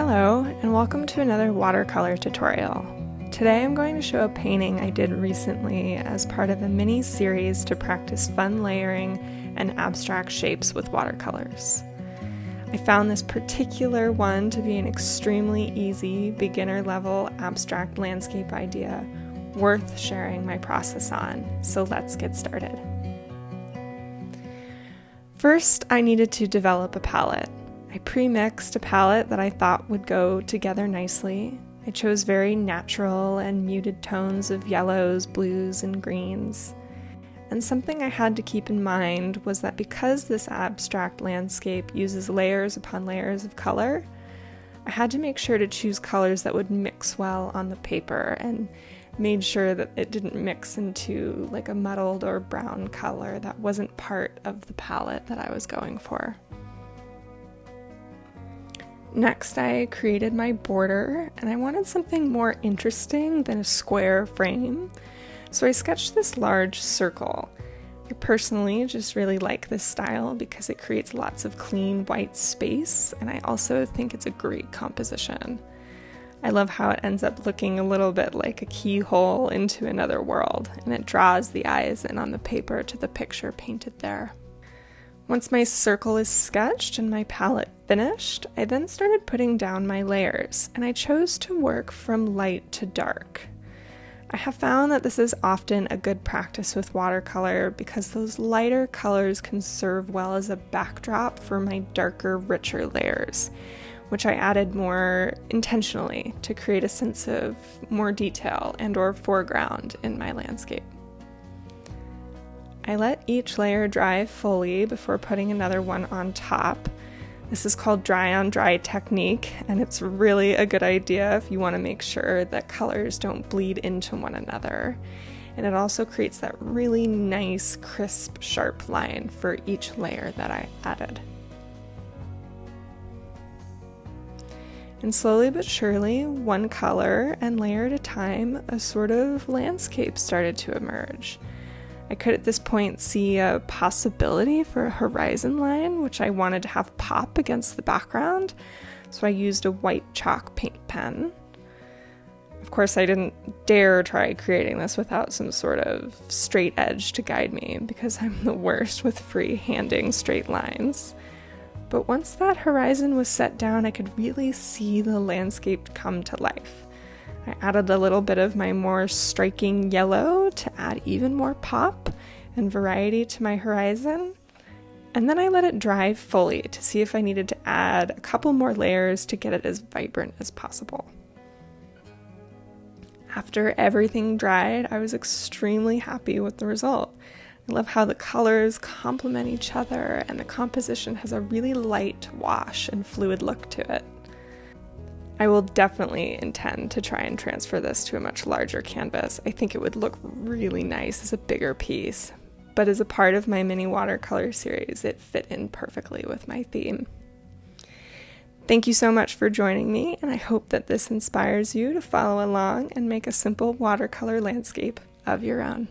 Hello, and welcome to another watercolor tutorial. Today I'm going to show a painting I did recently as part of a mini series to practice fun layering and abstract shapes with watercolors. I found this particular one to be an extremely easy, beginner-level abstract landscape idea worth sharing my process on, so let's get started. First, I needed to develop a palette. I pre-mixed a palette that I thought would go together nicely. I chose very natural and muted tones of yellows, blues, and greens. And something I had to keep in mind was that because this abstract landscape uses layers upon layers of color, I had to make sure to choose colors that would mix well on the paper and made sure that it didn't mix into like a muddled or brown color that wasn't part of the palette that I was going for. Next, I created my border, and I wanted something more interesting than a square frame, so I sketched this large circle. I personally just really like this style because it creates lots of clean white space, and I also think it's a great composition. I love how it ends up looking a little bit like a keyhole into another world, and it draws the eyes in on the paper to the picture painted there. Once my circle is sketched and my palette finished, I then started putting down my layers, and I chose to work from light to dark. I have found that this is often a good practice with watercolor because those lighter colors can serve well as a backdrop for my darker, richer layers, which I added more intentionally to create a sense of more detail and/or foreground in my landscape. I let each layer dry fully before putting another one on top. This is called dry on dry technique, and it's really a good idea if you want to make sure that colors don't bleed into one another. And it also creates that really nice, crisp, sharp line for each layer that I added. And slowly but surely, one color and layer at a time, a sort of landscape started to emerge. I could at this point see a possibility for a horizon line, which I wanted to have pop against the background, so I used a white chalk paint pen. Of course, I didn't dare try creating this without some sort of straight edge to guide me, because I'm the worst with free-handing straight lines. But once that horizon was set down, I could really see the landscape come to life. I added a little bit of my more striking yellow to add even more pop and variety to my horizon, and then I let it dry fully to see if I needed to add a couple more layers to get it as vibrant as possible. After everything dried, I was extremely happy with the result. I love how the colors complement each other and the composition has a really light wash and fluid look to it. I will definitely intend to try and transfer this to a much larger canvas. I think it would look really nice as a bigger piece, but as a part of my mini watercolor series, it fit in perfectly with my theme. Thank you so much for joining me, and I hope that this inspires you to follow along and make a simple watercolor landscape of your own.